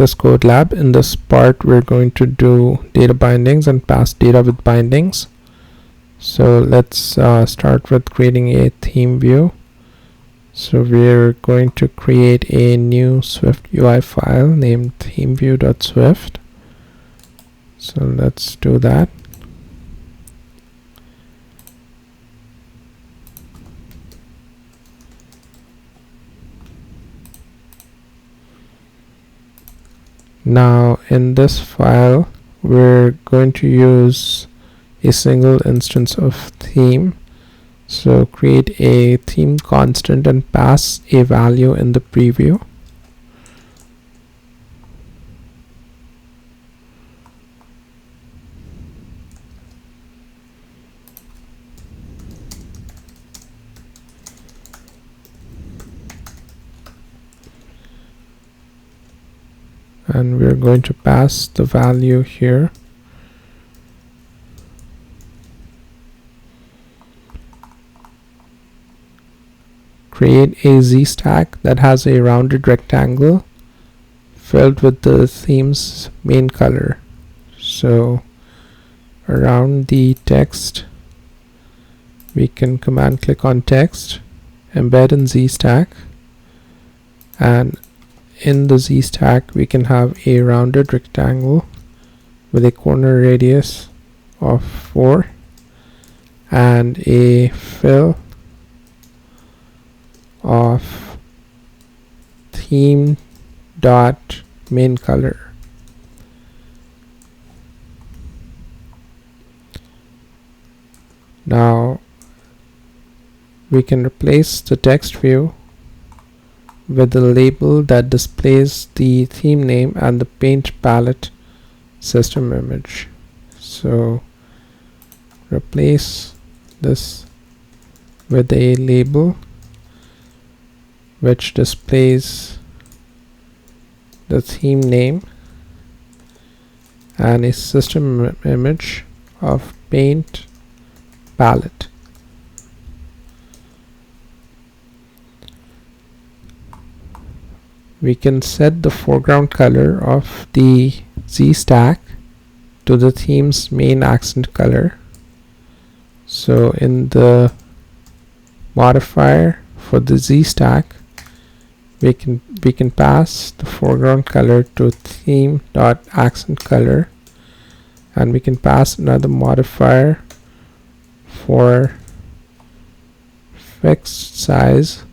this CodeLab. In this part, we're going to do data bindings and pass data with bindings. So let's start with creating a theme view. So we're going to create a new SwiftUI file named themeview.swift. So let's do that. Now in this file, we're going to use a single instance of theme. So create a theme constant and pass a value in the preview. And we're going to pass the value here. Create a z-stack that has a rounded rectangle filled with the theme's main color. So around the text, we can command click on text, embed in z-stack, and in the z-stack we can have a rounded rectangle with a corner radius of 4 and a fill of theme dot main color. Now we can replace the text view with the label that displays the theme name and the paint palette system image. So replace this with a label which displays the theme name and a system image of paint palette. We can set the foreground color of the z-stack to the theme's main accent color. So in the modifier for the z-stack, we can pass the foreground color to theme.accent color, and we can pass another modifier for fixed size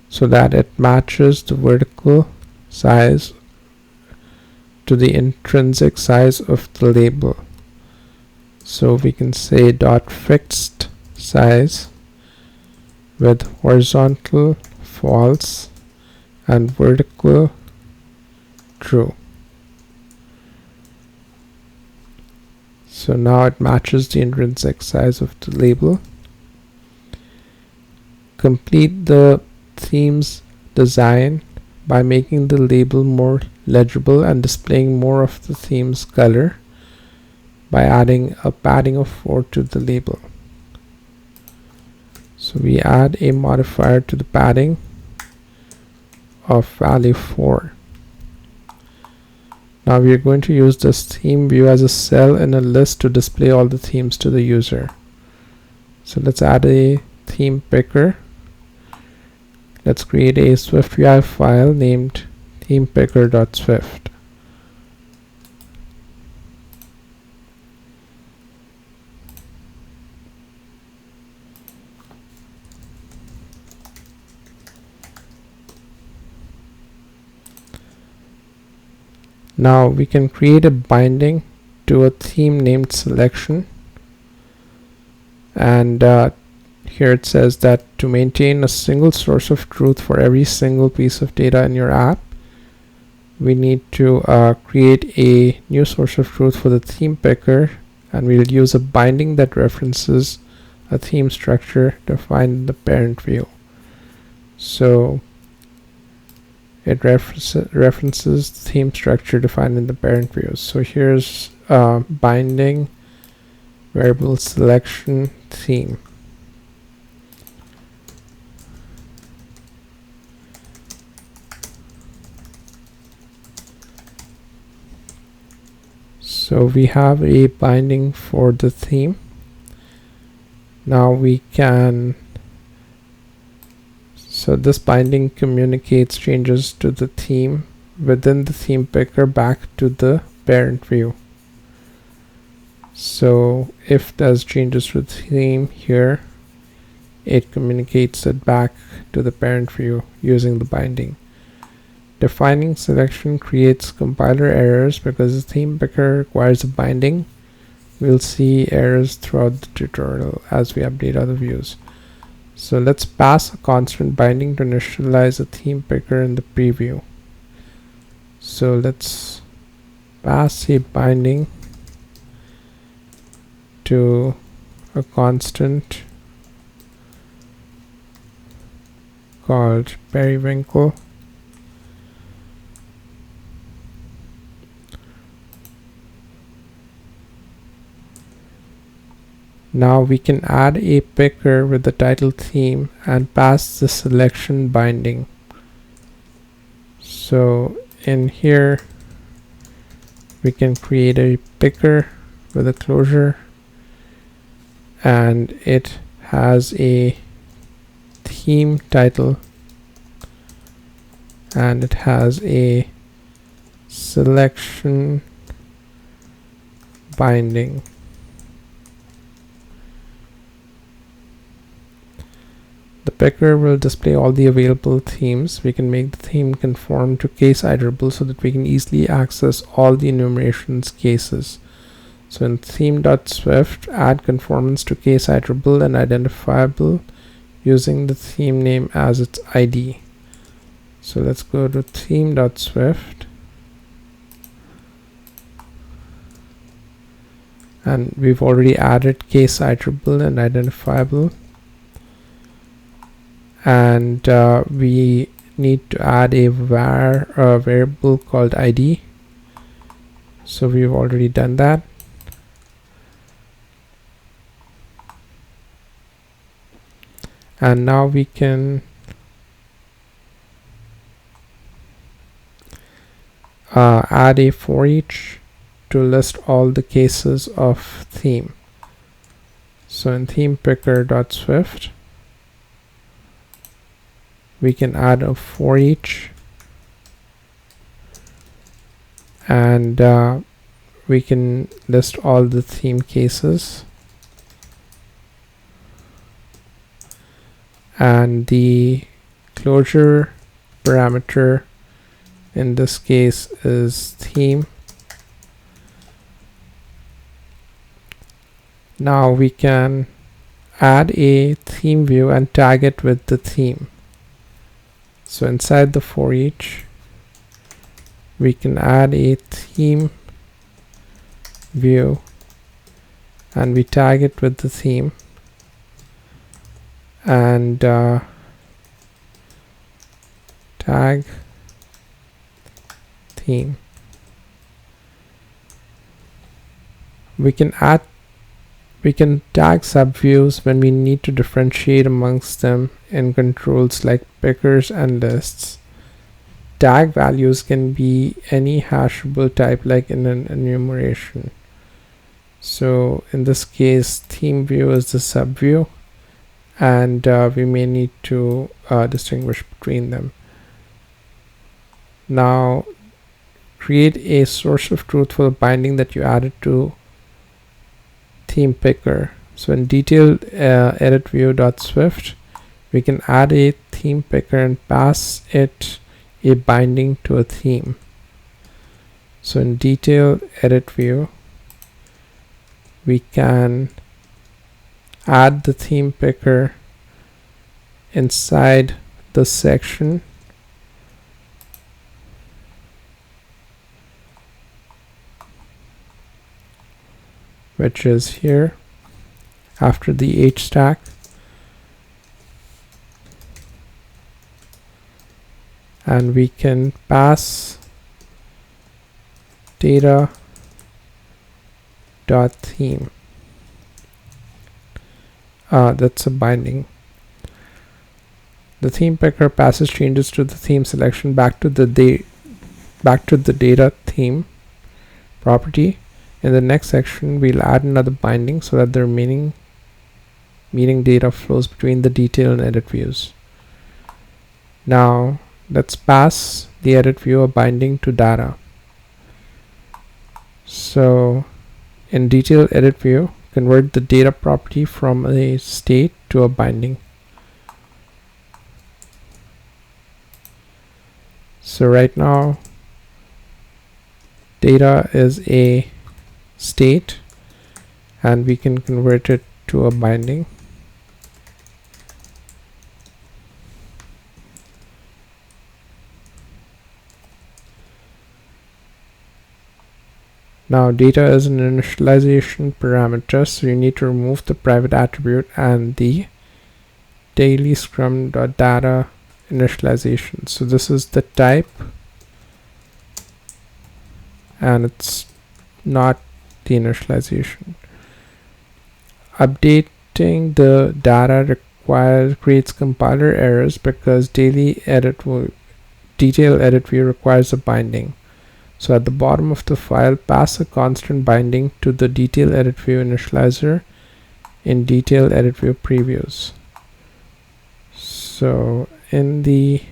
so that it matches the vertical size to the intrinsic size of the label. So we can say dot fixed size with horizontal false and vertical true. So now it matches the intrinsic size of the label. Complete the theme's design by making the label more legible and displaying more of the theme's color by adding a padding of 4 to the label. So we add a modifier to the padding of value 4. Now we are going to use this theme view as a cell in a list to display all the themes to the user. So let's add a theme picker. Let's create a SwiftUI file named themepicker.swift. Now we can create a binding to a theme named selection, and here it says that to maintain a single source of truth for every single piece of data in your app, we need to create a new source of truth for the theme picker, and we'll use a binding that references a theme structure defined in the parent view. So it references the theme structure defined in the parent view. So here's binding variable selection theme. So we have a binding for the theme. Now we can, so this binding communicates changes to the theme within the theme picker back to the parent view. So if there's changes to the theme here, it communicates it back to the parent view using the binding. Defining selection creates compiler errors because the theme picker requires a binding. We'll see errors throughout the tutorial as we update other views. So let's pass a constant binding to initialize a theme picker in the preview. So let's pass a binding to a constant called periwinkle. Now we can add a picker with the title theme and pass the selection binding. So in here we can create a picker with a closure, and it has a theme title and it has a selection binding. The picker will display all the available themes. We can make the theme conform to case iterable so that we can easily access all the enumerations cases. So in theme.swift, add conformance to case iterable and identifiable using the theme name as its ID. So let's go to theme.swift, and we've already added case iterable and identifiable, and we need to add a variable called ID. So we've already done that. And now we can add a for each to list all the cases of theme. So in themepicker.swift, we can add a for each, and we can list all the theme cases, and the closure parameter in this case is theme. Now we can add a theme view and tag it with the theme. So inside the for each, we can add a theme view and we tag it with the theme, and tag theme. We can tag subviews when we need to differentiate amongst them in controls like pickers and lists. Tag values can be any hashable type like in an enumeration. So in this case, theme view is the subview, and we may need to distinguish between them. Now create a source of truth for the binding that you added to theme picker. So in detailed edit view.swift, we can add a theme picker and pass it a binding to a theme. So in detailed edit view, we can add the theme picker inside the section, which is here after the H stack, and we can pass data dot theme. That's a binding. The theme picker passes changes to the theme selection back to the data theme property, In the next section, we'll add another binding so that the remaining meeting data flows between the detail and edit views. Now let's pass the edit view a binding to data. So in detail edit view, convert the data property from a state to a binding. So right now data is a state and we can convert it to a binding. Now data is an initialization parameter, so you need to remove the private attribute and the daily scrum.data initialization. So this is the type and it's not the initialization. Updating the data creates compiler errors because detail edit view requires a binding. So at the bottom of the file, pass a constant binding to the detail edit view initializer in detail edit view previews. So in the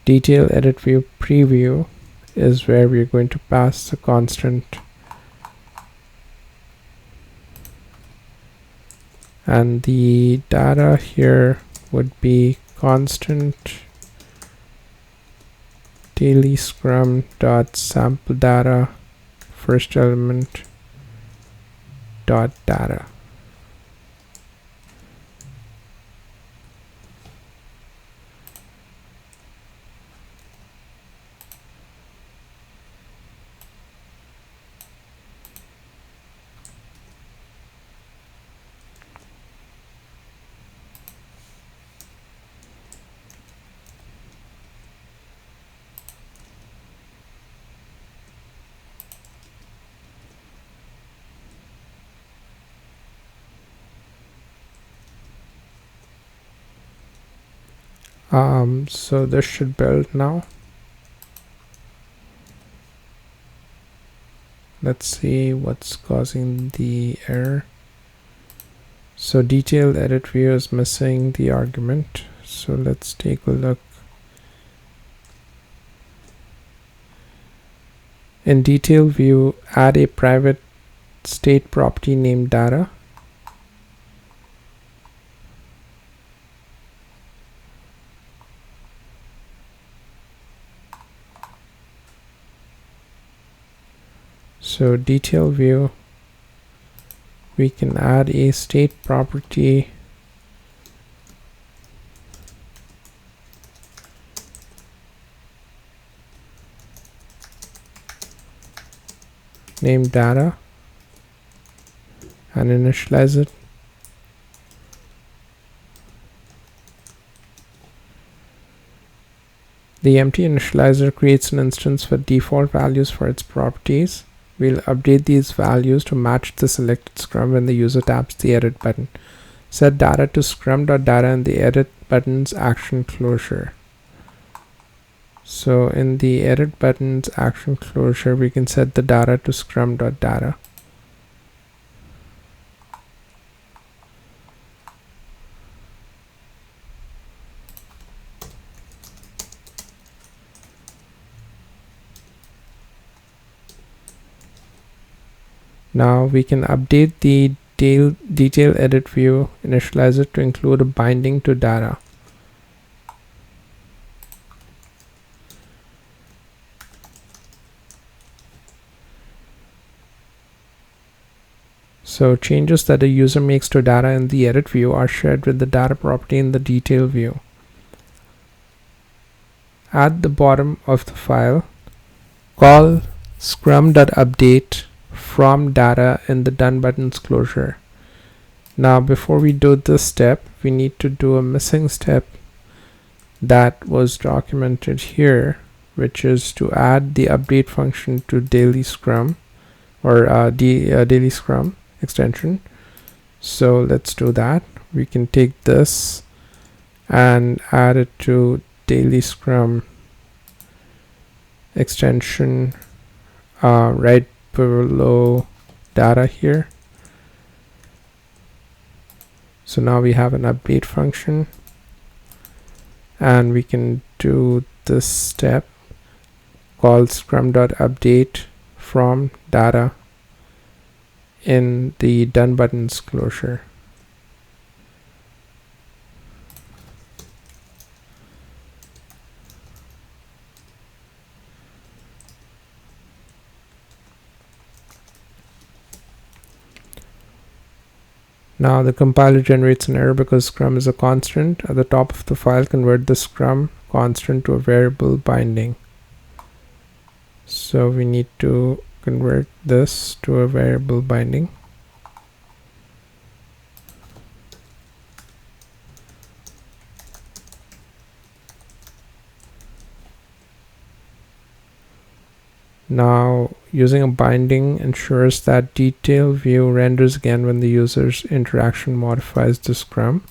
detail edit view preview is where we're going to pass the constant, and the data here would be constant daily scrum dot sample data first element dot data. So this should build now. Let's see what's causing the error. So detailed edit view is missing the argument. So let's take a look. In detail view, add a private state property named data. So detail view, we can add a state property named data and initialize it. The empty initializer creates an instance with default values for its properties. We'll update these values to match the selected scrum when the user taps the edit button. Set data to scrum.data in the edit button's action closure. So in the edit button's action closure, we can set the data to scrum.data. Now we can update the detail edit view initializer to include a binding to data. So changes that a user makes to data in the edit view are shared with the data property in the detail view. At the bottom of the file, call scrum.update from data in the done button's closure. Now before we do this step, we need to do a missing step that was documented here, which is to add the update function to daily scrum or daily scrum extension. So let's do that. We can take this and add it to daily scrum extension right below data here. So now we have an update function, and we can do this step called scrum.update from data in the done buttons closure. Now the compiler generates an error because scrum is a constant. At the top of the file, convert the scrum constant to a variable binding. So we need to convert this to a variable binding. Now, using a binding ensures that detail view renders again when the user's interaction modifies the scrum.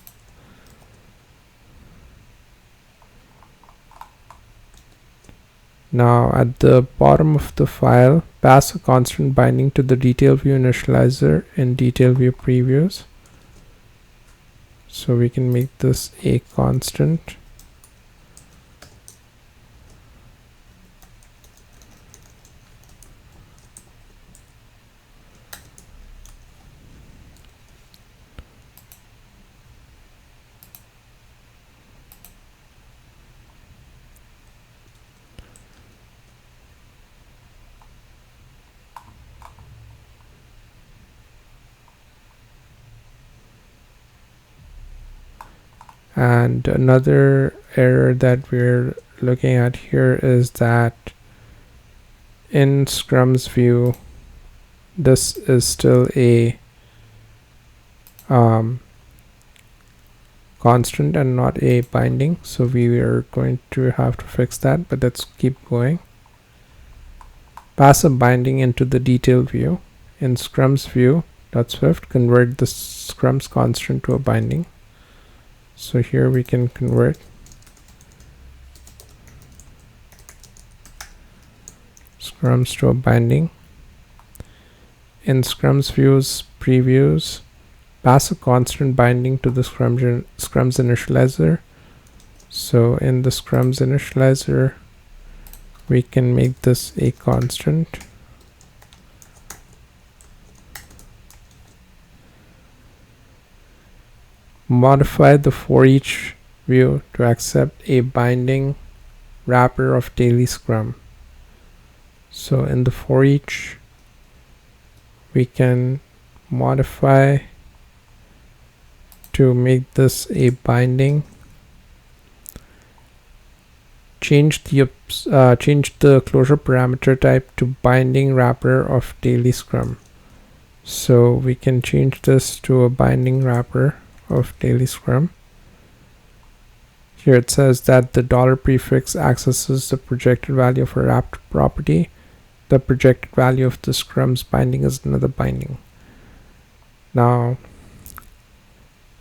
Now, at the bottom of the file, pass a constant binding to the detail view initializer in detail view previews. So we can make this a constant. And another error that we're looking at here is that in Scrum's view, this is still a constant and not a binding. So we are going to have to fix that, but let's keep going. Pass a binding into the detail view. In Scrum's view.swift, convert the Scrum's constant to a binding. So here we can convert Scrums to a binding. In Scrum's views previews, pass a constant binding to the Scrum's initializer. So in the Scrum's initializer, we can make this a constant. Modify the for each view to accept a binding wrapper of daily Scrum. So in the for each, we can modify to make this a binding. Change the closure parameter type to binding wrapper of daily Scrum. So we can change this to a binding wrapper of daily Scrum. Here it says that the $prefix accesses the projected value of a wrapped property. The projected value of the Scrum's binding is another binding. Now,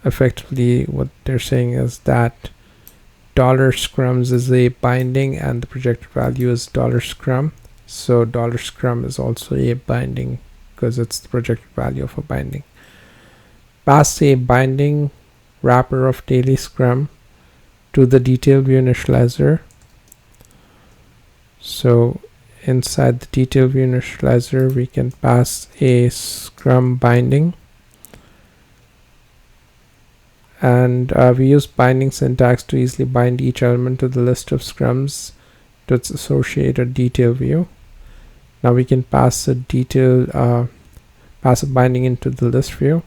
effectively what they're saying is that $scrums is a binding and the projected value is $scrum. So $scrum is also a binding because it's the projected value of a binding. Pass a binding wrapper of daily Scrum to the detail view initializer. So inside the detail view initializer, we can pass a Scrum binding. And we use binding syntax to easily bind each element to the list of Scrums to its associated detail view. Now we can pass a binding into the list view.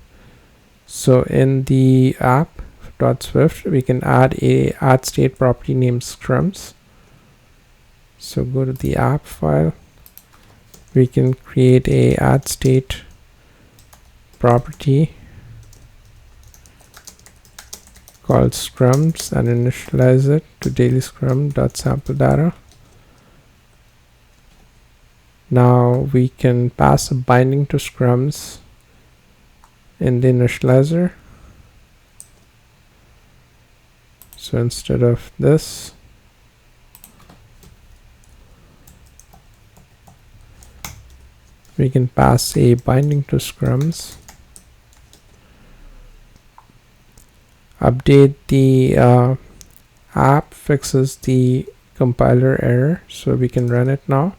So in the app.swift, we can add a add state property named Scrums. So go to the app file. We can create a add state property called Scrums and initialize it to daily scrum.sampleData. Now we can pass a binding to Scrums in the initializer. So instead of this, We can pass a binding to scrums, update the app, fixes the compiler error, so we can run it now.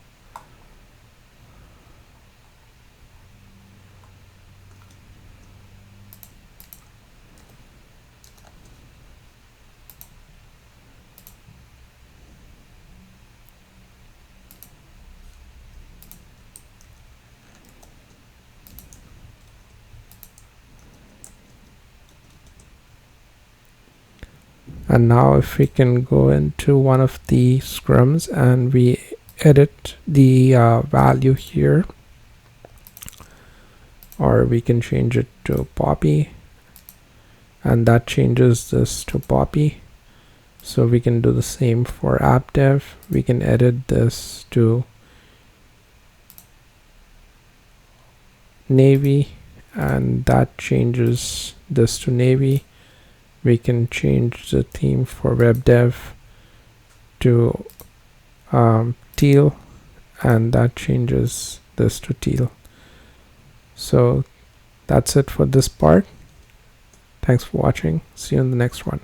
And now if we can go into one of the scrums and we edit the value here, or we can change it to Poppy, and that changes this to Poppy. So we can do the same for app dev. We can edit this to navy, and that changes this to navy. We can change the theme for web dev to teal, and that changes this to teal. So that's it for this part. Thanks for watching. See you in the next one.